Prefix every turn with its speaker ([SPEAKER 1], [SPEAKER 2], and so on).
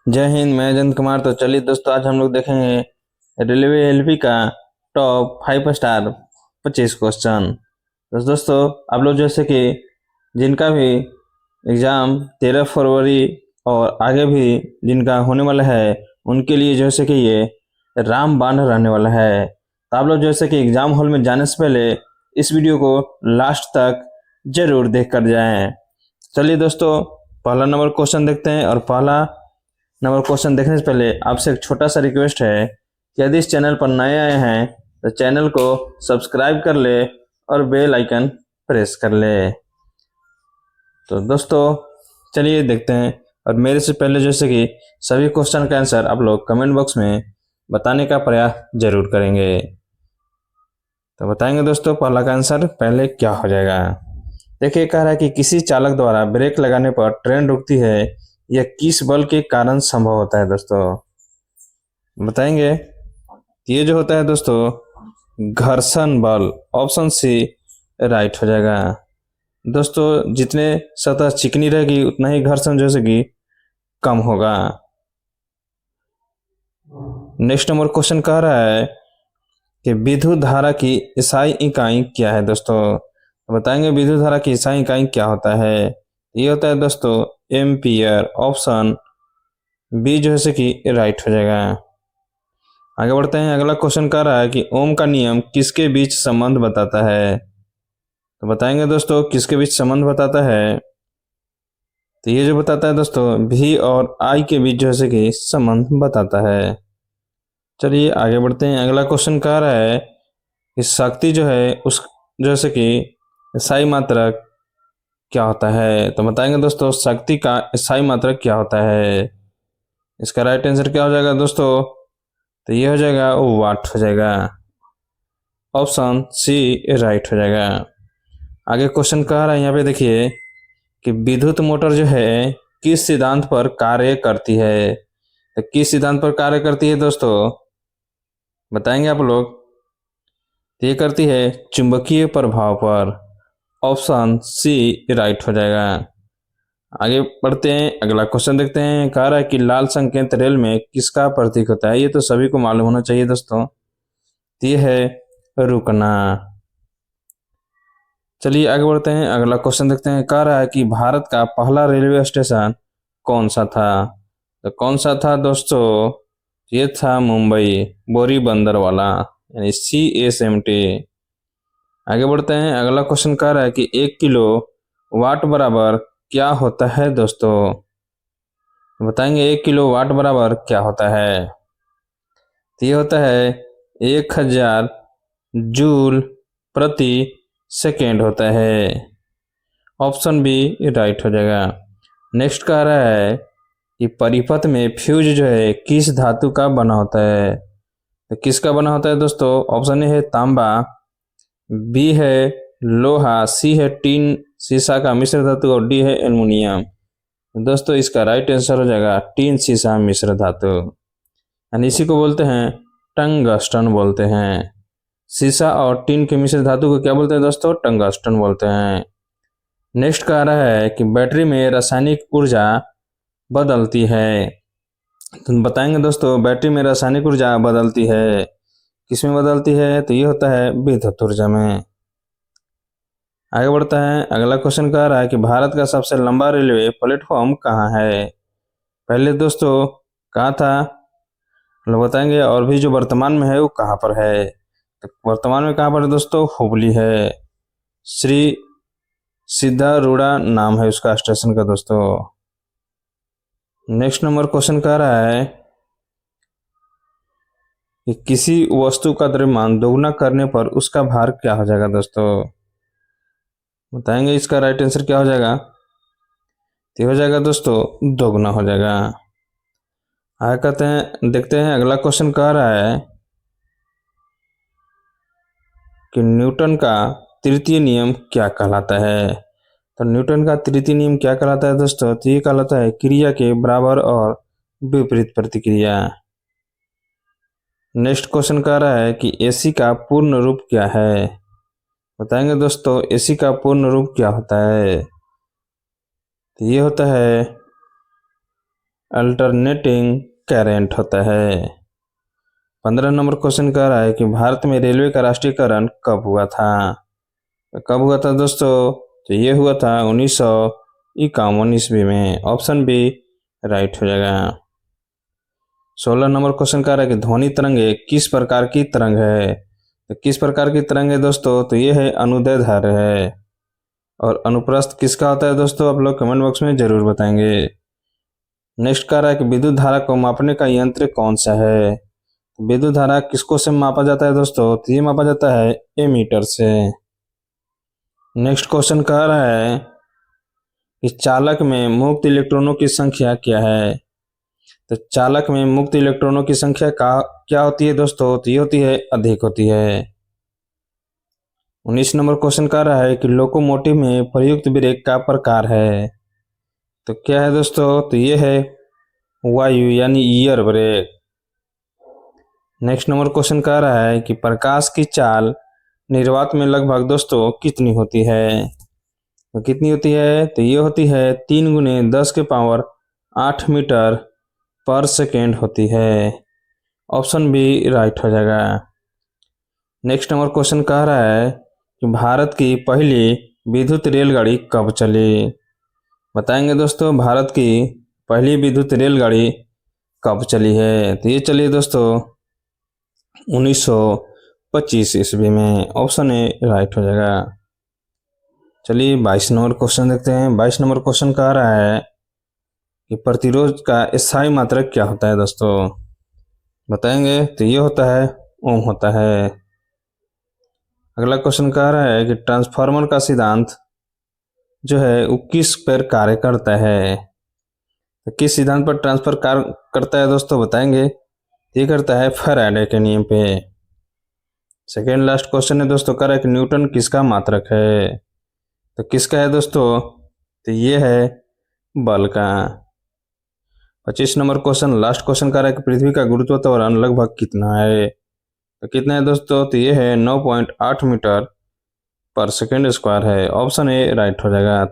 [SPEAKER 1] जय हिंद। मैं जयंत कुमार। तो चलिए दोस्तों, आज हम लोग देखेंगे रेलवे एलपी का टॉप 5 स्टार 25 क्वेश्चन। तो दोस्तों, आप लोग जैसे कि जिनका भी एग्ज़ाम 13 फरवरी और आगे भी जिनका होने वाला है, उनके लिए जैसे कि ये रामबाण रहने वाला है। तो आप लोग जैसे कि एग्ज़ाम हॉल में जाने से पहले इस वीडियो को लास्ट तक जरूर देख कर जाएं। चलिए दोस्तों, पहला नंबर क्वेश्चन देखते हैं। और पहला नंबर क्वेश्चन देखने से पहले आपसे एक छोटा सा रिक्वेस्ट है कि यदि इस चैनल पर नए आए हैं तो चैनल को सब्सक्राइब कर ले और बेल आइकन प्रेस कर ले। तो दोस्तों, चलिए देखते हैं। और मेरे से पहले जैसे कि सभी क्वेश्चन का आंसर आप लोग कमेंट बॉक्स में बताने का प्रयास जरूर करेंगे। तो बताएंगे दोस्तों, पहला का आंसर पहले क्या हो जाएगा। देखिए, कह रहा है कि किसी चालक द्वारा ब्रेक लगाने पर ट्रेन रुकती है, यह किस बल के कारण संभव होता है दोस्तों। बताएंगे। ये जो होता है दोस्तों, घर्षण बल। ऑप्शन सी राइट हो जाएगा। दोस्तों, जितने सतह चिकनी रहेगी उतना ही घर्षण जैसे कि कम होगा। नेक्स्ट नंबर क्वेश्चन कह रहा है कि विद्युत धारा की SI इकाई क्या है दोस्तों। बताएंगे विद्युत धारा की SI इकाई क्या होता है। ये होता है दोस्तों एम्पियर। ऑप्शन बी जो है कि राइट हो जाएगा। आगे बढ़ते हैं। अगला क्वेश्चन कह रहा है कि ओम का नियम किसके बीच संबंध बताता है। तो बताएंगे दोस्तों किसके बीच संबंध बताता है। तो ये जो बताता है दोस्तों, V और I के बीच जो है कि संबंध बताता है। चलिए आगे बढ़ते हैं। अगला क्वेश्चन कह रहा है कि शक्ति जो है उस जैसे कि SI मात्रक क्या होता है। तो बताएंगे दोस्तों शक्ति का SI मात्रक क्या होता है। इसका राइट आंसर क्या हो जाएगा दोस्तों। तो ये हो जाएगा वाट हो जाएगा। ऑप्शन सी राइट हो जाएगा। आगे क्वेश्चन कह रहा है यहाँ पे देखिए कि विद्युत मोटर जो है किस सिद्धांत पर कार्य करती है। तो किस सिद्धांत पर कार्य करती है दोस्तों, बताएंगे आप लोग। तो ये करती है चुंबकीय प्रभाव पर। ऑप्शन सी राइट हो जाएगा। आगे बढ़ते हैं। अगला क्वेश्चन देखते हैं। कह रहा है कि लाल संकेत रेल में किसका प्रतीक होता है। ये तो सभी को मालूम होना चाहिए दोस्तों। तो ये है रुकना। चलिए आगे बढ़ते हैं। अगला क्वेश्चन देखते हैं। कह रहा है कि भारत का पहला रेलवे स्टेशन कौन सा था। तो कौन सा था दोस्तों, ये था मुंबई बोरी बंदर वाला, यानी CSMT। आगे बढ़ते हैं। अगला क्वेश्चन कह रहा है कि 1 किलो वाट बराबर क्या होता है दोस्तों। बताएंगे 1 किलो वाट बराबर क्या होता है। तो ये होता है 1000 जूल प्रति सेकेंड होता है। ऑप्शन बी राइट हो जाएगा। नेक्स्ट कह रहा है कि परिपथ में फ्यूज जो है किस धातु का बना होता है। तो किसका बना होता है दोस्तों। ऑप्शन ए है तांबा, बी है लोहा, सी है टीन शीशा का मिश्र धातु और डी है एल्युमिनियम। दोस्तों इसका राइट आंसर हो जाएगा टीन शीशा मिश्र धातु, यानी इसी को बोलते हैं टंगस्टन बोलते हैं। शीशा और टीन के मिश्र धातु को क्या बोलते हैं दोस्तों, टंगस्टन बोलते हैं। नेक्स्ट कह रहा है कि बैटरी में रासायनिक ऊर्जा बदलती है। तो बताएंगे दोस्तों बैटरी में रासायनिक ऊर्जा बदलती है, किसमें बदलती है। तो ये होता है विद्युत ऊर्जा में। आगे बढ़ता है। अगला क्वेश्चन कह रहा है कि भारत का सबसे लंबा रेलवे प्लेटफॉर्म कहाँ है। पहले दोस्तों कहाँ था लोग बताएंगे, और भी जो वर्तमान में है वो कहाँ पर है। तो वर्तमान में कहाँ पर है दोस्तों, हुबली है। श्री सिद्धारूढ़ा नाम है उसका स्टेशन का दोस्तों। नेक्स्ट नंबर क्वेश्चन कह रहा है कि किसी वस्तु का द्रव्यमान दोगुना करने पर उसका भार क्या हो जाएगा दोस्तों। बताएंगे इसका राइट आंसर क्या हो जाएगा। तो हो जाएगा दोस्तों दोगुना हो जाएगा। आगे कहते हैं, देखते हैं अगला क्वेश्चन कह रहा है कि न्यूटन का तृतीय नियम क्या कहलाता है। तो न्यूटन का तृतीय नियम क्या कहलाता है दोस्तों। तो ये कहलाता है क्रिया के बराबर और विपरीत प्रतिक्रिया। नेक्स्ट क्वेश्चन कह रहा है कि AC का पूर्ण रूप क्या है। बताएंगे दोस्तों AC का पूर्ण रूप क्या होता है। तो ये होता है अल्टरनेटिंग करंट होता है। 15 नंबर क्वेश्चन कह रहा है कि भारत में रेलवे का राष्ट्रीयकरण कब हुआ था। कब हुआ था दोस्तों, तो ये हुआ था 1951 ईस्वी में। ऑप्शन बी राइट हो जाएगा। 16 नंबर क्वेश्चन कह रहा है कि ध्वनि तरंगे किस प्रकार की तरंग है। तो किस प्रकार की तरंग है दोस्तों, तो ये है अनुदैर्ध्य है। और अनुप्रस्थ किसका होता है दोस्तों, आप लोग कमेंट बॉक्स में जरूर बताएंगे। नेक्स्ट कह रहा है कि विद्युत धारा को मापने का यंत्र कौन सा है। विद्युत धारा किसको से मापा जाता है दोस्तों, तो ये मापा जाता है एमीटर से। नेक्स्ट क्वेश्चन कह रहा है कि चालक में मुक्त इलेक्ट्रॉनों की संख्या क्या है। तो चालक में मुक्त इलेक्ट्रॉनों की संख्या क्या होती है दोस्तों, तो ये होती है अधिक होती है। 19 नंबर क्वेश्चन कह रहा है कि लोकोमोटिव में प्रयुक्त ब्रेक का प्रकार है। तो क्या है दोस्तों, तो ये है वायु यानी air brake. Next number question कह रहा है कि प्रकाश की चाल निर्वात में लगभग दोस्तों कितनी होती है। तो कितनी होती है, तो ये होती है 3 × 10⁸ मीटर पर सेकेंड होती है। ऑप्शन बी राइट हो जाएगा। नेक्स्ट नंबर क्वेश्चन कह रहा है कि भारत की पहली विद्युत रेलगाड़ी कब चली। बताएंगे दोस्तों भारत की पहली विद्युत रेलगाड़ी कब चली है। तो ये चली दोस्तों 1925 ईस्वी में। ऑप्शन ए राइट हो जाएगा। चलिए 22 नंबर क्वेश्चन देखते हैं। 22 नंबर क्वेश्चन कह रहा है कि प्रतिरोध का स्थायी मात्रक क्या होता है दोस्तों। बताएंगे, तो ये होता है ओम होता है। अगला क्वेश्चन कह रहा है कि ट्रांसफार्मर का सिद्धांत जो है वो किस पर कार्य करता है। तो किस सिद्धांत पर ट्रांसफर कार्य करता है दोस्तों, बताएंगे। ये करता है फैराडे के नियम पे। सेकेंड लास्ट क्वेश्चन है दोस्तों, कह रहा है कि न्यूटन किसका मात्रक है। तो किसका है दोस्तों, तो ये है बल का। 25 नंबर क्वेश्चन लास्ट क्वेश्चन कह रहा है कि पृथ्वी का गुरुत्वाकर्षण लगभग कितना है। तो कितना है दोस्तों, तो ये है 9.8 मीटर पर सेकेंड स्क्वायर है। ऑप्शन ए राइट हो जाएगा।